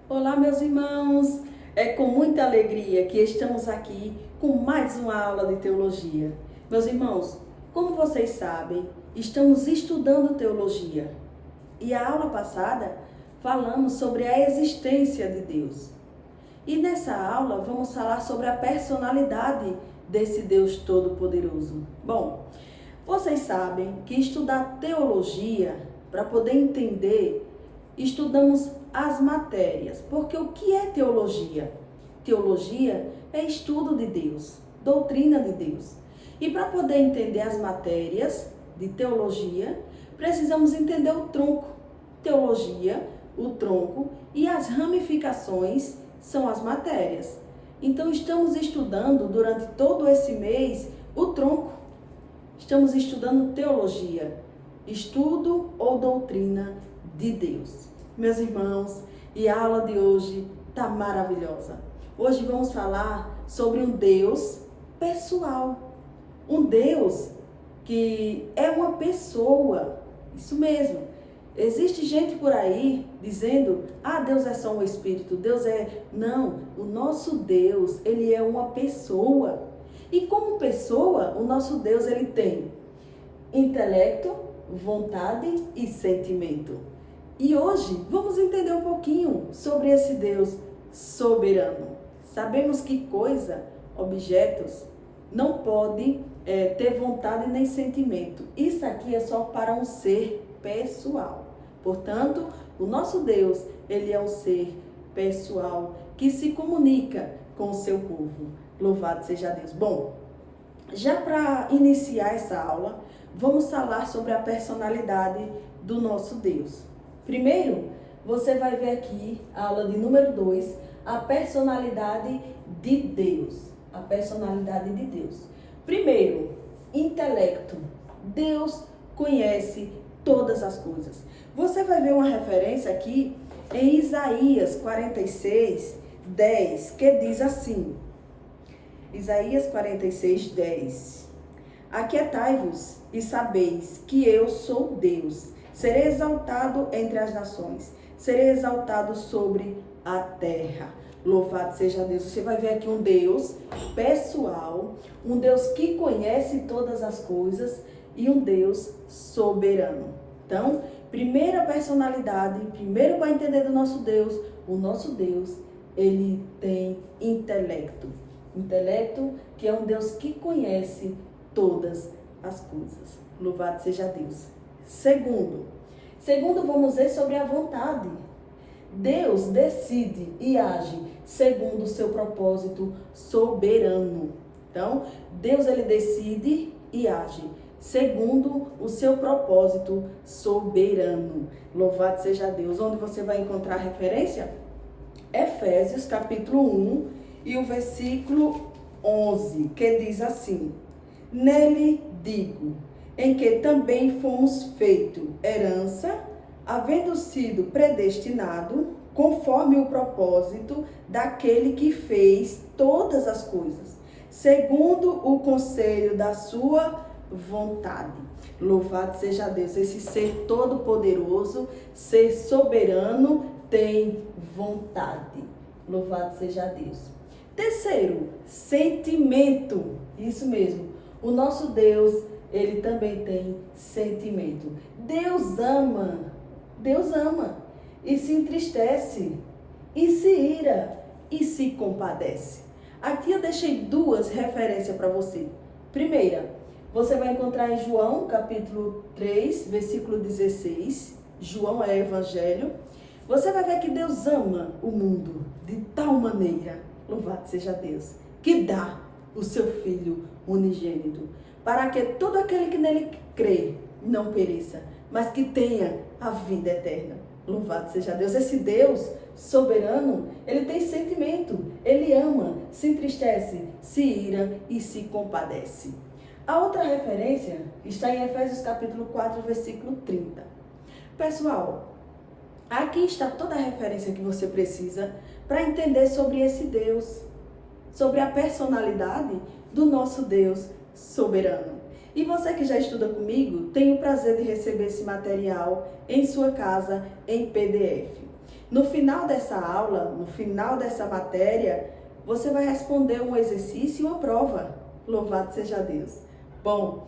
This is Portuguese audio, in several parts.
Olá, meus irmãos! É com muita alegria que estamos aqui com mais uma aula de teologia. Meus irmãos, como vocês sabem, estamos estudando teologia. E a aula passada falamos sobre a existência de Deus. E nessa aula vamos falar sobre a personalidade desse Deus Todo-Poderoso. Bom, vocês sabem que estudar teologia, para poder entender, estudamos as matérias. Porque o que é teologia? Teologia é estudo de Deus, doutrina de Deus. E para poder entender as matérias de teologia, precisamos entender o tronco. Teologia, o tronco, e as ramificações são as matérias. Então estamos estudando durante todo esse mês o tronco. Estamos estudando teologia, estudo ou doutrina de Deus. Meus irmãos, e a aula de hoje está maravilhosa. Hoje vamos falar sobre um Deus pessoal. Um Deus que é uma pessoa. Isso mesmo. Existe gente por aí dizendo, Deus é só um espírito, Deus é... Não, o nosso Deus, ele é uma pessoa. E como pessoa, o nosso Deus, ele tem intelecto, vontade e sentimento. E hoje vamos entender um pouquinho sobre esse Deus soberano. Sabemos que coisa, objetos, não pode ter vontade nem sentimento. Isso aqui é só para um ser pessoal. Portanto, o nosso Deus, ele é um ser pessoal que se comunica com o seu povo. Louvado seja Deus. Bom, já para iniciar essa aula, vamos falar sobre a personalidade do nosso Deus. Primeiro, você vai ver aqui, a aula de número 2, a personalidade de Deus. A personalidade de Deus. Primeiro, intelecto. Deus conhece todas as coisas. Você vai ver uma referência aqui em Isaías 46, 10, que diz assim. Isaías 46, 10. Aquietai-vos e sabeis que eu sou Deus. Serei exaltado entre as nações. Serei exaltado sobre a terra. Louvado seja Deus. Você vai ver aqui um Deus pessoal, um Deus que conhece todas as coisas e um Deus soberano. Então, primeira personalidade, primeiro para entender do nosso Deus, o nosso Deus, ele tem intelecto. Intelecto que é um Deus que conhece todas as coisas. Louvado seja Deus. Segundo, vamos ver sobre a vontade. Deus decide e age segundo o seu propósito soberano. Então, Deus ele decide e age segundo o seu propósito soberano. Louvado seja Deus. Onde você vai encontrar a referência? Efésios capítulo 1 e o versículo 11, que diz assim: Nele digo, em que também fomos feito herança, havendo sido predestinado, conforme o propósito daquele que fez todas as coisas, segundo o conselho da sua vontade. Louvado seja Deus. Esse ser todo poderoso, ser soberano, tem vontade. Louvado seja Deus. Terceiro, sentimento. Isso mesmo. O nosso Deus, ele também tem sentimento. Deus ama e se entristece, e se ira, e se compadece. Aqui eu deixei duas referências para você. Primeira, você vai encontrar em João, capítulo 3, versículo 16. João é evangelho. Você vai ver que Deus ama o mundo de tal maneira, louvado seja Deus, que dá o seu Filho unigênito, para que todo aquele que nele crê não pereça, mas que tenha a vida eterna. Louvado seja Deus. Esse Deus soberano, ele tem sentimento, ele ama, se entristece, se ira e se compadece. A outra referência está em Efésios capítulo 4, versículo 30. Pessoal, aqui está toda a referência que você precisa para entender sobre esse Deus, sobre a personalidade do nosso Deus soberano. E você que já estuda comigo, tem o prazer de receber esse material em sua casa em PDF. No final dessa aula, no final dessa matéria, você vai responder um exercício e uma prova. Louvado seja Deus. Bom,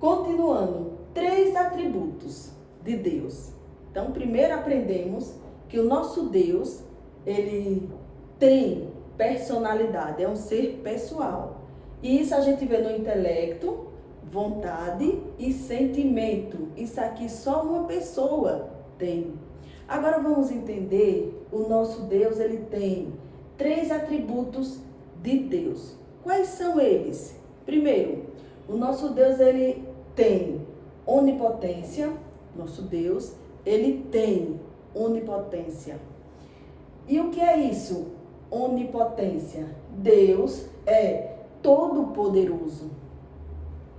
continuando, 3 atributos de Deus. Então, primeiro aprendemos que o nosso Deus, ele tem personalidade, é um ser pessoal. E isso a gente vê no intelecto, vontade e sentimento. Isso aqui só uma pessoa tem. Agora vamos entender, o nosso Deus, ele tem 3 atributos de Deus. Quais são eles? Primeiro, o nosso Deus, ele tem onipotência. Nosso Deus, ele tem onipotência. E o que é isso? Onipotência. Deus é todo-poderoso.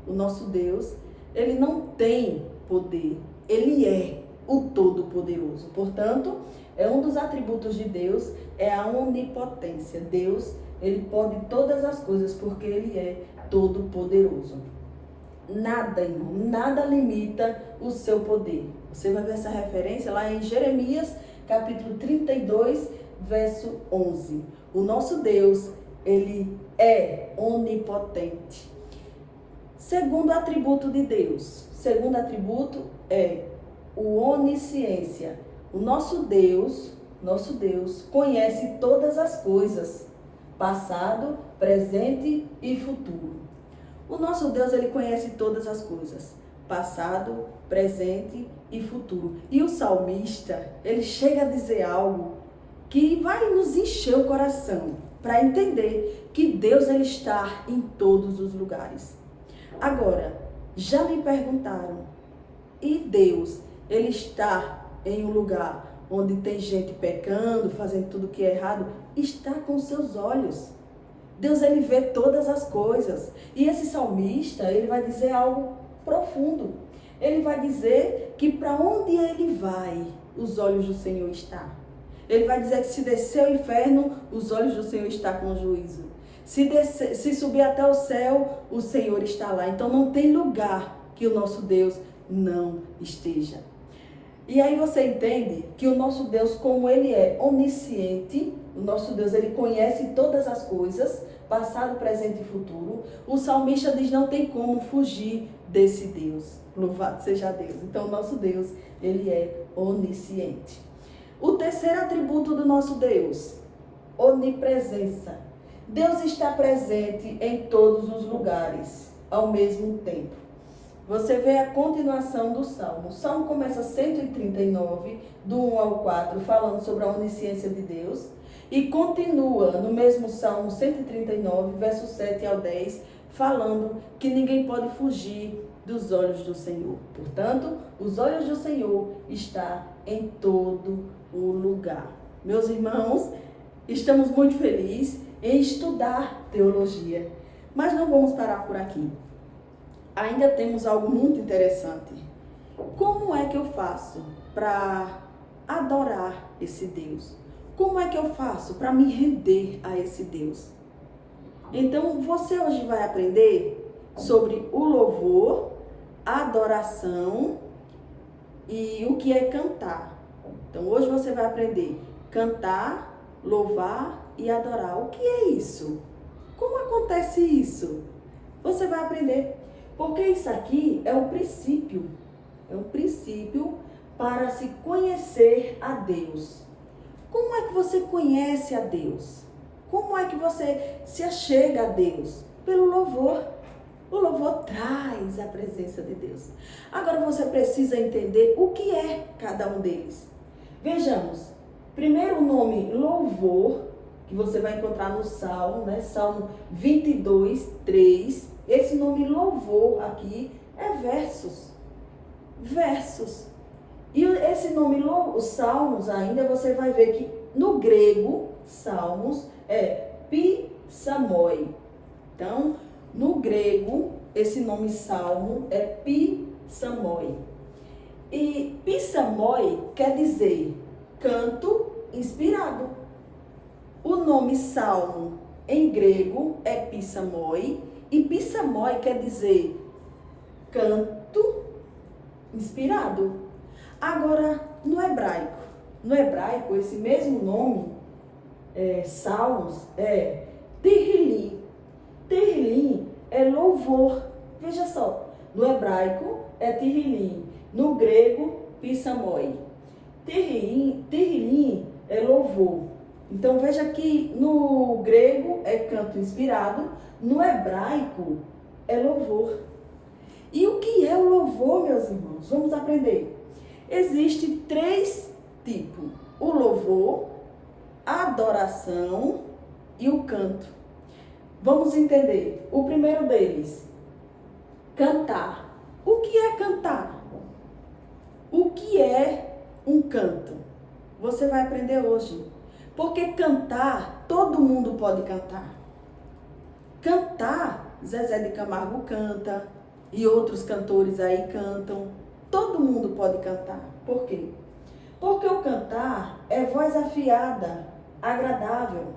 O nosso Deus, ele não tem poder, ele é o Todo-Poderoso. Portanto, é um dos atributos de Deus, é a onipotência. Deus, ele pode todas as coisas porque ele é todo-poderoso. Nada, irmão, nada limita o seu poder. Você vai ver essa referência lá em Jeremias, capítulo 32, verso 11. O nosso Deus, ele é onipotente. Segundo atributo de Deus. Segundo atributo é o onisciência. O nosso Deus conhece todas as coisas, passado, presente e futuro. O nosso Deus, ele conhece todas as coisas, passado, presente e futuro. E o salmista, ele chega a dizer algo que vai nos encher o coração para entender que Deus, ele está em todos os lugares. Agora, já me perguntaram, e Deus, ele está em um lugar onde tem gente pecando, fazendo tudo que é errado? Está com seus olhos. Deus, ele vê todas as coisas. E esse salmista, ele vai dizer algo profundo. Ele vai dizer que para onde ele vai, os olhos do Senhor estão. Ele vai dizer que se descer ao inferno, os olhos do Senhor estão com juízo. Se subir até o céu, o Senhor está lá. Então não tem lugar que o nosso Deus não esteja. E aí você entende que o nosso Deus, como ele é onisciente, o nosso Deus, ele conhece todas as coisas, passado, presente e futuro. O salmista diz, não tem como fugir desse Deus. Louvado seja Deus. Então o nosso Deus, ele é onisciente. O terceiro atributo do nosso Deus, onipresença. Deus está presente em todos os lugares, ao mesmo tempo. Você vê a continuação do Salmo. O Salmo começa 139, do 1 ao 4, falando sobre a onisciência de Deus. E continua no mesmo Salmo 139, verso 7 ao 10, falando que ninguém pode fugir dos olhos do Senhor. Portanto, os olhos do Senhor estão em todo o lugar. Meus irmãos, estamos muito felizes em estudar teologia, mas não vamos parar por aqui. Ainda temos algo muito interessante. Como é que eu faço para adorar esse Deus? Como é que eu faço para me render a esse Deus? Então, você hoje vai aprender sobre o louvor, a adoração e o que é cantar. Então, hoje você vai aprender cantar, louvar e adorar. O que é isso? Como acontece isso? Você vai aprender. Porque isso aqui é um princípio. É um princípio para se conhecer a Deus. Como é que você conhece a Deus? Como é que você se achega a Deus? Pelo louvor. O louvor traz a presença de Deus. Agora você precisa entender o que é cada um deles. Vejamos. Primeiro o nome louvor, que você vai encontrar no Salmo, né? Salmo 22, 3. Esse nome louvor aqui é versos. Versos. E esse nome os Salmos ainda, você vai ver que no grego, Salmos é pisamoi. Então, no grego, esse nome Salmo é pisamoi. E pisamoi quer dizer canto inspirado. O nome Salmo em grego é pisamoi. E pisamoi quer dizer canto inspirado. Agora, no No hebraico, esse mesmo nome, Salmos, é Tehillim. Tehillim é louvor. Veja só, no hebraico é Tehillim, no grego, Pissamoi. Tehillim é louvor. Então veja que no grego é canto inspirado, no hebraico é louvor. E o que é o louvor, meus irmãos? Vamos aprender. Existem 3 tipos: o louvor, a adoração e o canto. Vamos entender. O primeiro deles, cantar. O que é cantar? O que é um canto? Você vai aprender hoje. Porque cantar, todo mundo pode cantar. Cantar, Zezé de Camargo canta, e outros cantores aí cantam. Todo mundo pode cantar. Por quê? Porque o cantar é voz afiada, agradável.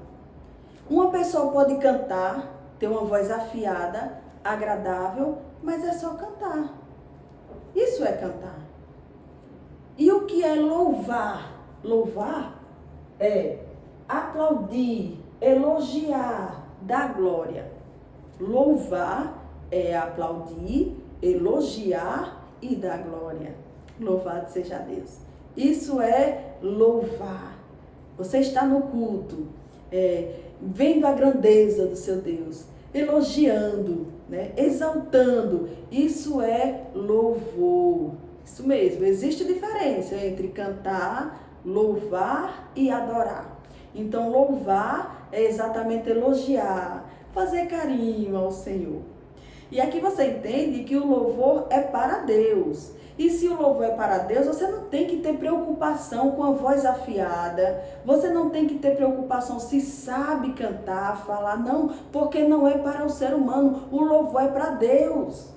Uma pessoa pode cantar, ter uma voz afiada, agradável, mas é só cantar. Isso é cantar. E o que é louvar? Louvar é aplaudir, elogiar, dar glória. Louvar é aplaudir, elogiar e dar glória. Louvado seja Deus. Isso é louvar. Você está no culto, vendo a grandeza do seu Deus, elogiando, exaltando. Isso é louvor. Isso mesmo, existe diferença entre cantar, louvar e adorar. Então, louvar é exatamente elogiar, fazer carinho ao Senhor. E aqui você entende que o louvor é para Deus. E se o louvor é para Deus, você não tem que ter preocupação com a voz afiada. Você não tem que ter preocupação se sabe cantar, falar. Não, porque não é para o ser humano. O louvor é para Deus.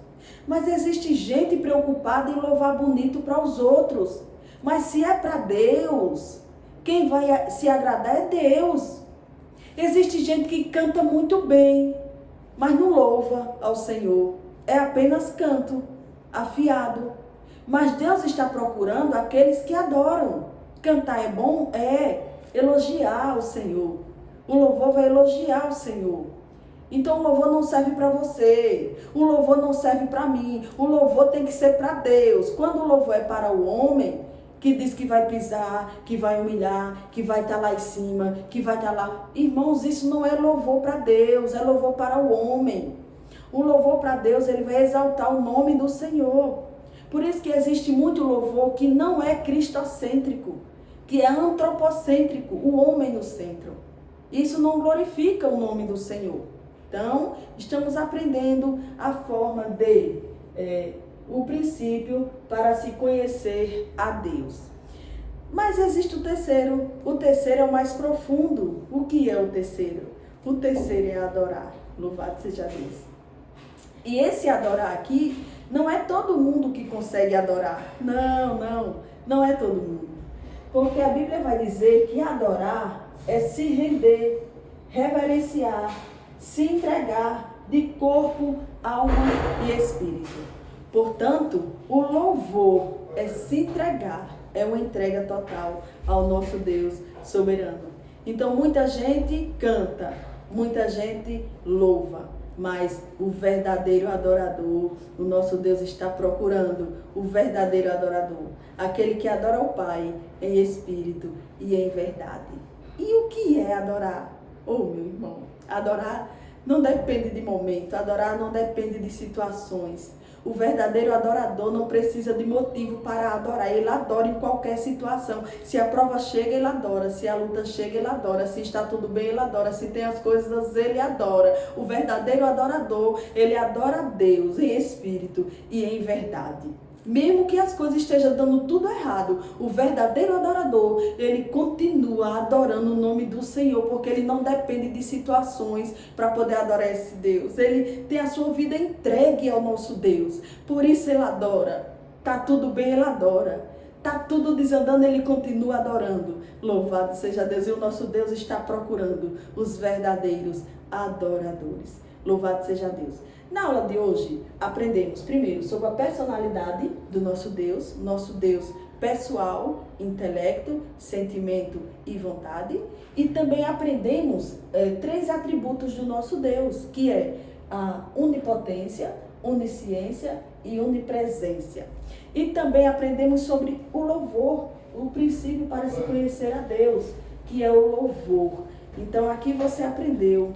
Mas existe gente preocupada em louvar bonito para os outros. Mas se é para Deus, quem vai se agradar é Deus. Existe gente que canta muito bem, mas não louva ao Senhor. É apenas canto, afiado. Mas Deus está procurando aqueles que adoram. Cantar é bom? É. Elogiar o Senhor. O louvor vai elogiar o Senhor. Então o louvor não serve para você. O louvor não serve para mim. O louvor tem que ser para Deus. Quando o louvor é para o homem, que diz que vai pisar, que vai humilhar, que vai estar lá em cima, que vai estar lá. Irmãos, isso não é louvor para Deus, é louvor para o homem. O louvor para Deus, ele vai exaltar o nome do Senhor. Por isso que existe muito louvor que não é cristocêntrico, que é antropocêntrico, o homem no centro. Isso não glorifica o nome do Senhor. Então, estamos aprendendo a forma de... o princípio para se conhecer a Deus. Mas existe o terceiro. O terceiro é o mais profundo. O que é o terceiro? O terceiro é adorar. Louvado seja Deus. E esse adorar aqui, não é todo mundo que consegue adorar. Não é todo mundo. Porque a Bíblia vai dizer que adorar é se render, reverenciar, se entregar de corpo, alma e espírito. Portanto, o louvor é se entregar, é uma entrega total ao nosso Deus soberano. Então, muita gente canta, muita gente louva, mas o verdadeiro adorador, o nosso Deus está procurando o verdadeiro adorador, aquele que adora o Pai em espírito e em verdade. E o que é adorar? Meu irmão, adorar não depende de momento, adorar não depende de situações. O verdadeiro adorador não precisa de motivo para adorar. Ele adora em qualquer situação. Se a prova chega, ele adora. Se a luta chega, ele adora. Se está tudo bem, ele adora. Se tem as coisas, ele adora. O verdadeiro adorador, ele adora a Deus em espírito e em verdade. Mesmo que as coisas estejam dando tudo errado, o verdadeiro adorador, ele continua adorando o nome do Senhor, porque ele não depende de situações para poder adorar esse Deus. Ele tem a sua vida entregue ao nosso Deus, por isso ele adora. Tá tudo bem, ele adora. Tá tudo desandando, ele continua adorando. Louvado seja Deus, e o nosso Deus está procurando os verdadeiros adoradores. Louvado seja Deus. Na aula de hoje, aprendemos primeiro sobre a personalidade do nosso Deus pessoal, intelecto, sentimento e vontade. E também aprendemos 3 atributos do nosso Deus, que é a onipotência, onisciência e onipresença. E também aprendemos sobre o louvor, o princípio para se conhecer a Deus, que é o louvor. Então aqui você aprendeu